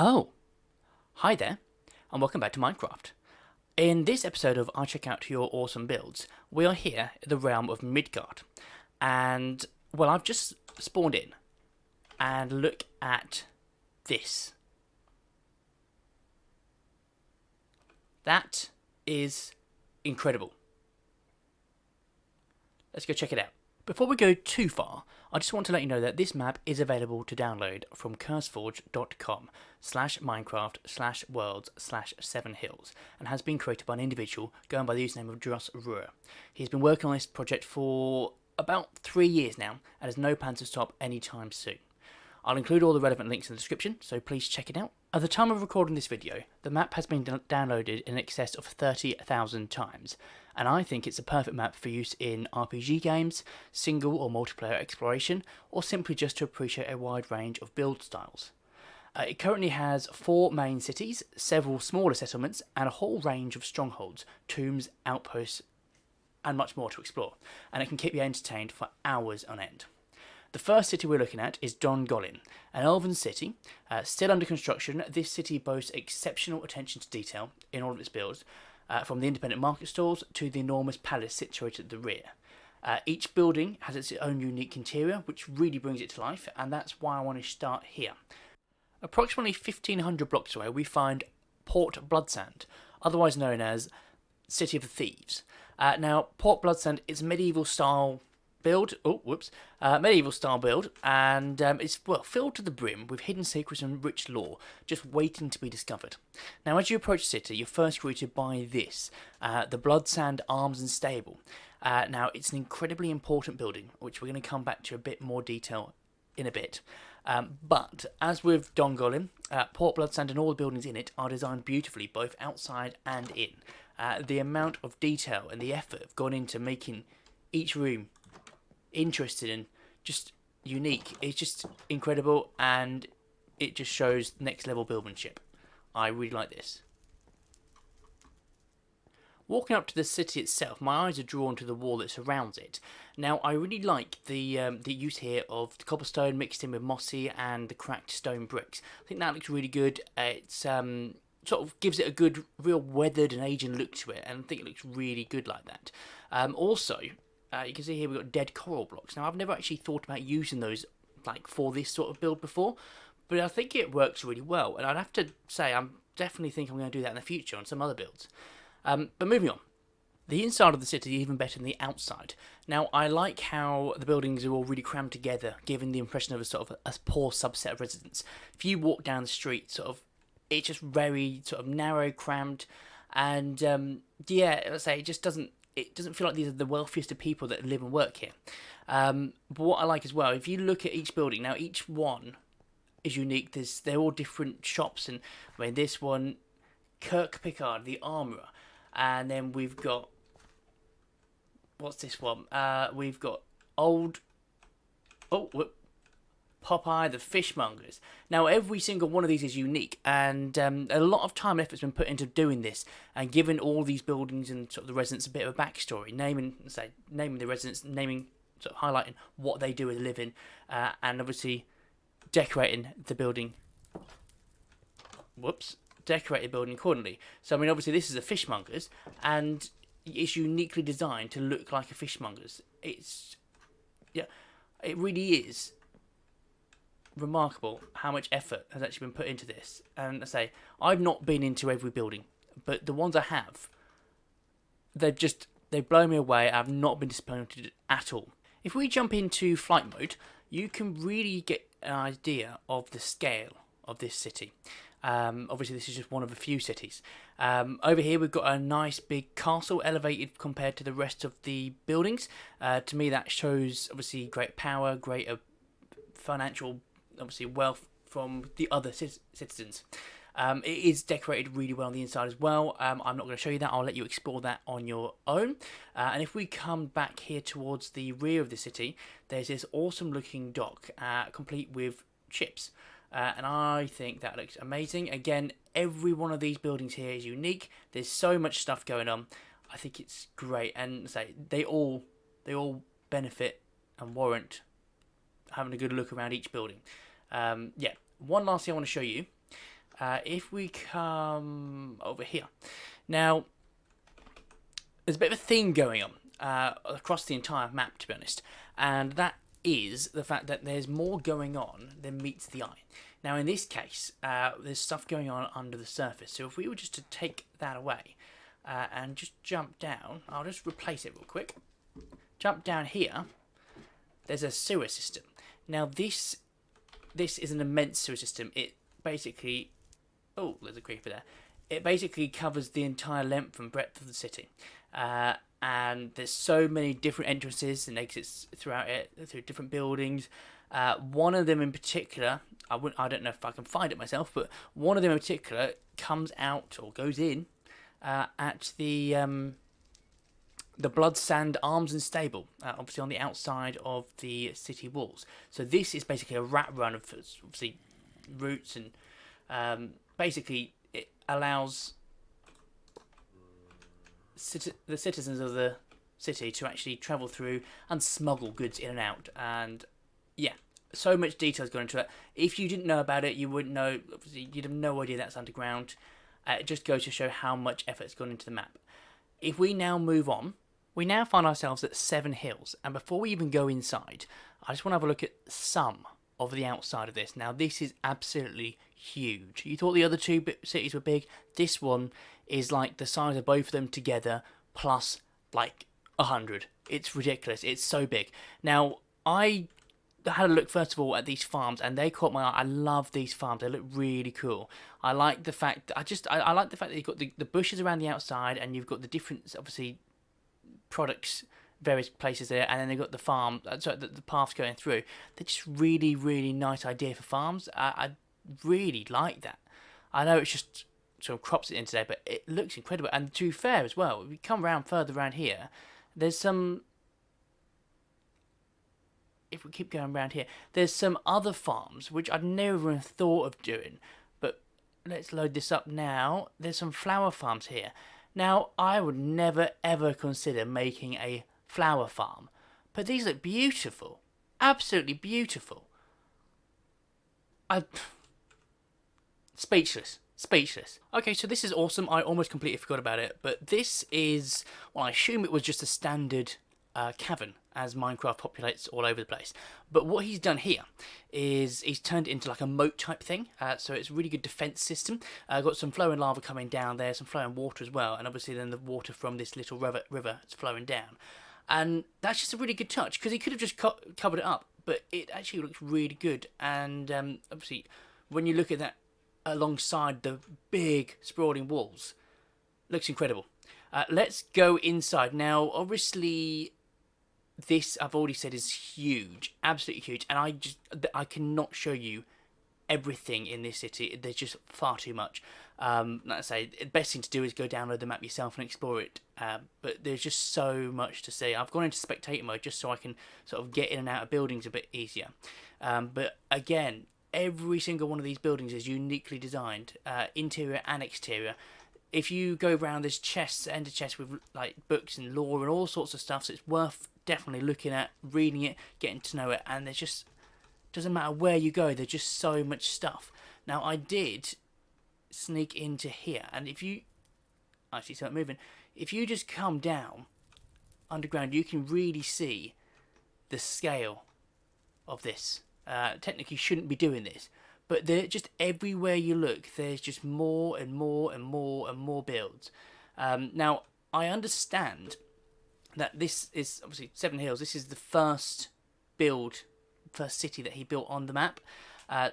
Oh, hi there, and welcome back to Minecraft. In this episode of I Check Out Your Awesome Builds, we are here at the Realm of Midgard. And, well, I've just spawned in, and look at this. That is incredible. Let's go check it out. Before we go too far, I just want to let you know that this map is available to download from curseforge.com/minecraft/worlds/7hills and has been created by an individual going by the username of Druss Rua. He's been working on this project for about 3 years now and has no plans to stop anytime soon. I'll include all the relevant links in the description, so please check it out. At the time of recording this video, the map has been downloaded in excess of 30,000 times, and I think it's a perfect map for use in RPG games, single or multiplayer exploration, or simply just to appreciate a wide range of build styles. It currently has 4 main cities, several smaller settlements, and a whole range of strongholds, tombs, outposts, and much more to explore, and it can keep you entertained for hours on end. The first city we're looking at is Dongolin, an elven city. Still under construction, this city boasts exceptional attention to detail in all of its builds, from the independent market stalls to the enormous palace situated at the rear. Each building has its own unique interior, which really brings it to life, and that's why I want to start here. Approximately 1,500 blocks away, we find Port Bloodsand, otherwise known as City of the Thieves. Now, Port Bloodsand is a medieval style build, and it's filled to the brim with hidden secrets and rich lore just waiting to be discovered. Now, as you approach the city, you're first greeted by this, the Bloodsand Arms and Stable. Now, it's an incredibly important building, which we're going to come back to a bit more detail in a bit. But as with Dongolin, Port Bloodsand and all the buildings in it are designed beautifully, both outside and in. The amount of detail and the effort have gone into making each room interesting and just unique. It's just incredible, and it just shows next level buildmanship. I really like this. Walking up to the city itself, my eyes are drawn to the wall that surrounds it. Now, I really like the use here of the cobblestone mixed in with mossy and the cracked stone bricks. I think that looks really good. It's sort of gives it a good, real weathered and aging look to it, and I think it looks really good like that. Also, you can see here we've got dead coral blocks. Now, I've never actually thought about using those for this sort of build before, but I think it works really well. And I'd have to say, I'm definitely think I'm going to do that in the future on some other builds. But moving on. The inside of the city is even better than the outside. Now, I like how the buildings are all really crammed together, giving the impression of a poor subset of residents. If you walk down the street, it's just very narrow, crammed, and let's say it just doesn't feel like these are the wealthiest of people that live and work here. But what I like as well, if you look at each building, now each one is unique. They're all different shops, and I mean this one, Kirk Pickard, the armourer, and then we've got, what's this one? We've got Popeye, the fishmongers. Now, every single one of these is unique, and a lot of time and effort has been put into doing this, and giving all these buildings and the residents a bit of a backstory, naming the residents, highlighting what they do as a living, and obviously decorating the building. Decorate the building accordingly. So, I mean, obviously this is a fishmongers, and it's uniquely designed to look like a fishmongers. It really is remarkable how much effort has actually been put into this. And I say, I've not been into every building, but the ones I have, they've blown me away. I've not been disappointed at all. If we jump into flight mode, you can really get an idea of the scale of this city. Obviously this is just one of a few cities. Over here we've got a nice big castle, elevated compared to the rest of the buildings. To me that shows obviously great power, great financial wealth from the other citizens. It is decorated really well on the inside as well. I'm not going to show you that. I'll let you explore that on your own. And if we come back here towards the rear of the city, there's this awesome looking dock, complete with ships. And I think that looks amazing. Again, every one of these buildings here is unique. There's so much stuff going on. I think it's great, and they all benefit and warrant having a good look around each building. One last thing I want to show you. If we come over here, now there's a bit of a theme going on across the entire map, to be honest, and that is the fact that there's more going on than meets the eye. Now, in this case, there's stuff going on under the surface. So if we were just to take that away and just jump down, I'll just replace it real quick. Jump down here. There's a sewer system. Now, this is an immense sewer system. It basically... Oh, there's a creeper there. It basically covers the entire length and breadth of the city. And there's so many different entrances and exits throughout it, through different buildings. One of them in particular, I don't know if I can find it myself, but one of them in particular comes out or goes in at the Blood Sand Arms and Stable, obviously on the outside of the city walls. So this is basically a rat run of obviously routes, and basically it allows the citizens of the city to actually travel through and smuggle goods in and out. And yeah, so much detail's gone into it. If you didn't know about it, you wouldn't know. Obviously, you'd have no idea that's underground. It just goes to show how much effort's gone into the map. If we now move on, we now find ourselves at 7 Hills. And before we even go inside, I just want to have a look at some of the outside of this. Now, this is absolutely huge. You thought the other two cities were big. This one is like the size of both of them together, plus like 100. It's ridiculous. It's so big. Now, I had a look first of all at these farms, and they caught my eye. I love these farms. They look really cool. I like the fact I like the fact that you've got the bushes around the outside, and you've got the different obviously products, various places there, and then they've got the farm, the paths going through. They're just really, really nice idea for farms. I really like that. I know it's just sort of crops it in today, but it looks incredible. And to be fair as well, if we come around further around here, there's some... If we keep going around here, there's some other farms which I'd never even thought of doing. But let's load this up now. There's some flower farms here. Now, I would never ever consider making a flower farm, but these look beautiful. Absolutely beautiful. Speechless. Okay, so this is awesome. I almost completely forgot about it, but this is, well, I assume it was just a standard cavern, as Minecraft populates all over the place. But what he's done here is he's turned it into like a moat type thing. So it's a really good defense system. Got some flowing lava coming down there, some flowing water as well, and obviously then the water from this little river is flowing down. And that's just a really good touch, because he could have just covered it up, but it actually looks really good. And obviously, when you look at that alongside the big sprawling walls, looks incredible. Let's go inside now. Obviously, this, I've already said, is huge, absolutely huge, and I cannot show you everything in this city. There's just far too much. Like I say, the best thing to do is go download the map yourself and explore it. But there's just so much to see. I've gone into spectator mode just so I can sort of get in and out of buildings a bit easier. But again, every single one of these buildings is uniquely designed, interior and exterior. If you go around, there's chests, ender chests with like books and lore and all sorts of stuff, so it's worth definitely looking at, reading it, getting to know it. And there's just, doesn't matter where you go, there's just so much stuff. Now, I did sneak into here, and if you, I see something moving, if you just come down underground, you can really see the scale of this. Technically, you shouldn't be doing this, but they're just everywhere you look, there's just more and more and more and more builds. Now, I understand that this is obviously 7 Hills. This is the first city that he built on the map.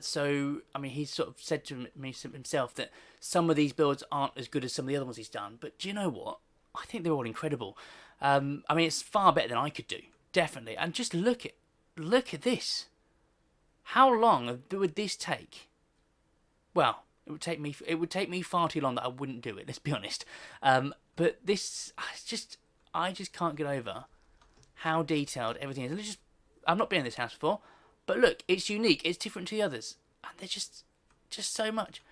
So, I mean, he's sort of said to me himself that some of these builds aren't as good as some of the other ones he's done. But do you know what? I think they're all incredible. I mean, it's far better than I could do, definitely. And just look at this. How long would this take? Well, it would take me far too long that I wouldn't do it. Let's be honest. But this, I just can't get over how detailed everything is. And I've not been in this house before, but look, it's unique. It's different to the others, and there's just so much.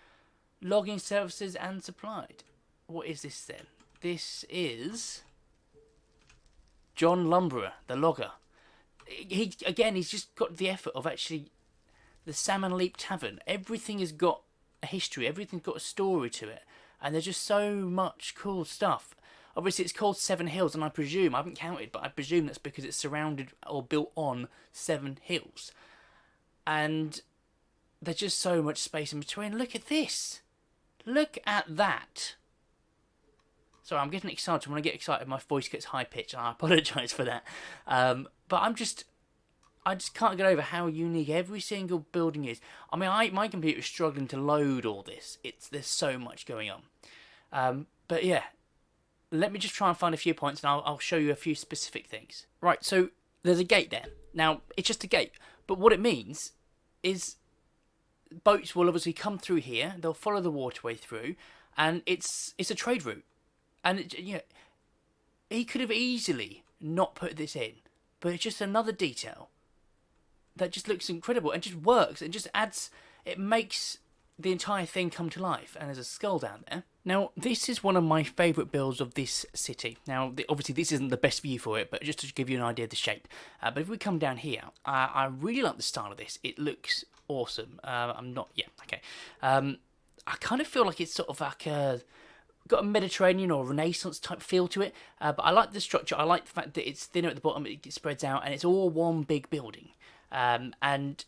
Logging services and supplied. What is this then? This is John Lumberer, the logger. He's just got the effort of actually the Salmon Leap Tavern. Everything has got a history. Everything's got a story to it, and there's just so much cool stuff. Obviously, it's called Seven Hills, and I haven't counted, but I presume that's because it's surrounded or built on 7 hills. And there's just so much space in between. Look at this. Look at that. Sorry, I'm getting excited. When I get excited, my voice gets high-pitched, and I apologise for that. But I just can't get over how unique every single building is. I mean, my computer is struggling to load all this. There's so much going on. But yeah. Let me just try and find a few points, and I'll show you a few specific things. Right, so there's a gate there. Now, it's just a gate, but what it means is boats will obviously come through here. They'll follow the waterway through, and it's a trade route. And he could have easily not put this in, but it's just another detail that just looks incredible and just works. It just adds. It makes the entire thing come to life, and there's a skull down there. Now, this is one of my favourite builds of this city. Now, obviously, this isn't the best view for it, but just to give you an idea of the shape. But if we come down here, I really like the style of this. It looks awesome. Okay. I kind of feel like it's sort of like got a Mediterranean or Renaissance type feel to it. But I like the structure. I like the fact that it's thinner at the bottom, it spreads out, and it's all one big building. And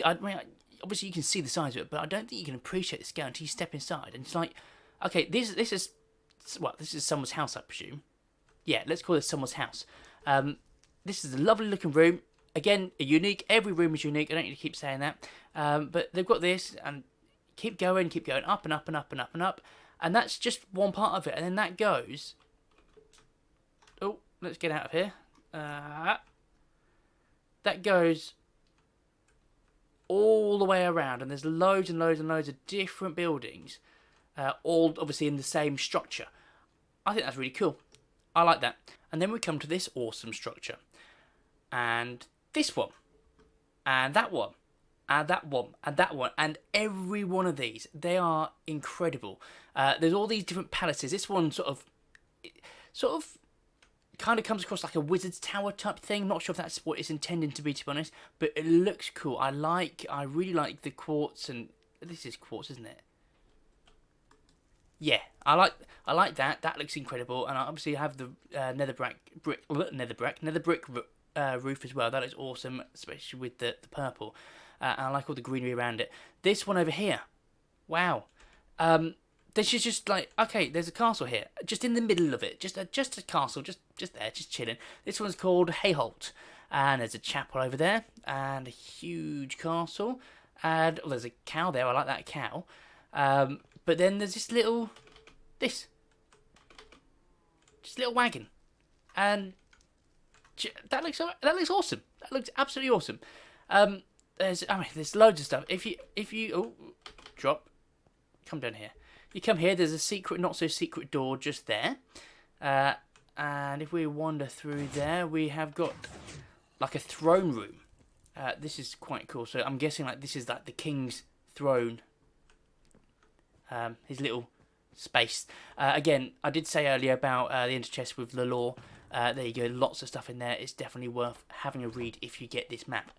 I mean, obviously you can see the size of it, but I don't think you can appreciate the scale until you step inside. And it's like, okay, this is someone's house, I presume. Yeah, let's call this someone's house. This is a lovely looking room. Again, unique. Every room is unique. I don't need to keep saying that. But they've got this, and keep going up and up and up and up and up. And that's just one part of it. And then that goes. Oh, let's get out of here. That goes all the way around, and there's loads and loads and loads of different buildings, all obviously in the same structure. I think that's really cool. I like that. And then we come to this awesome structure, and this one, and that one, and that one, and that one, and every one of these, they are incredible. There's all these different palaces. This one sort of kind of comes across like a wizard's tower type thing. I'm not sure if that's what it's intended to be honest, but it looks cool. I really like the quartz, and this is quartz, isn't it? Yeah, I like that. That looks incredible, and I obviously have the nether brick roof as well. That is awesome, especially with the purple. And I like all the greenery around it. This one over here, wow. This is just like, okay, there's a castle here, just in the middle of it, just a castle, just there, just chilling. This one's called Hayholt, and there's a chapel over there, and a huge castle, and there's a cow there. I like that cow. But then there's this little wagon, and that looks awesome. That looks absolutely awesome. There's loads of stuff. If you drop, come down here. You come here, there's a secret, not so secret door just there. And if we wander through there, we have got like a throne room. This is quite cool. So I'm guessing like this is like the king's throne. His little space. Again, I did say earlier about the enter chest with Lalore. There you go, lots of stuff in there. It's definitely worth having a read if you get this map.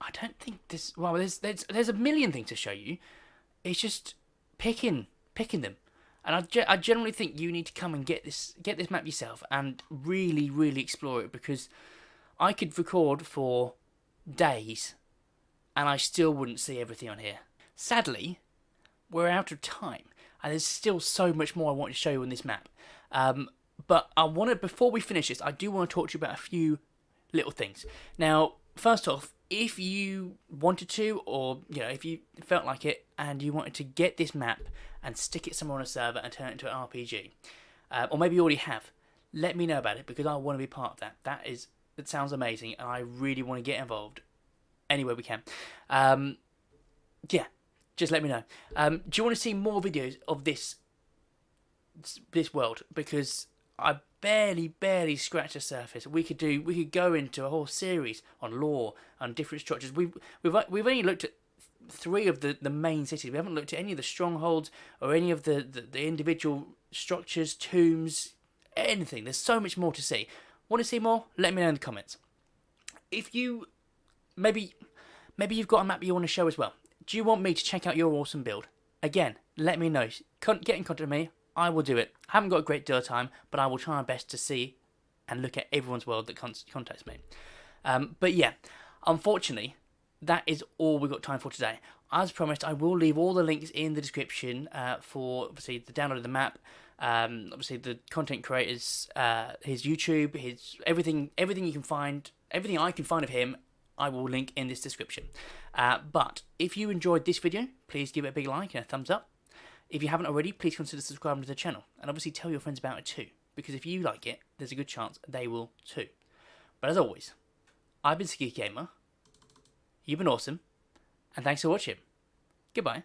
I don't think this. Well, there's a million things to show you. It's just picking them, and I generally think you need to come and get this map yourself and really explore it, because I could record for days, and I still wouldn't see everything on here. Sadly, we're out of time, and there's still so much more I want to show you on this map. But before we finish this, I do want to talk to you about a few little things. Now, first off, if you wanted to, or if you felt like it and you wanted to get this map and stick it somewhere on a server and turn it into an RPG, or maybe you already have, let me know about it, because I want to be part of that. That sounds amazing, and I really want to get involved any way we can. Just let me know. Do you want to see more videos of this world? Because I barely scratched the surface. We could go into a whole series on lore, on different structures. We've only looked at 3 of the main cities. We haven't looked at any of the strongholds or any of the individual structures, tombs, anything. There's so much more to see. Want to see more? Let me know in the comments. If you maybe Maybe you've got a map you want to show as well. Do you want me to check out your awesome build? Again, let me know. Get in contact with me. I will do it. I haven't got a great deal of time, but I will try my best to see and look at everyone's world that contacts me. But yeah, unfortunately, that is all we've got time for today. As promised, I will leave all the links in the description for obviously the download of the map, obviously the content creators, his YouTube, his everything you can find, everything I can find of him, I will link in this description. But if you enjoyed this video, please give it a big like and a thumbs up. If you haven't already, please consider subscribing to the channel, and obviously tell your friends about it too, because if you like it, there's a good chance they will too. But as always, I've been ICOYB Gamer, you've been awesome, and thanks for watching. Goodbye.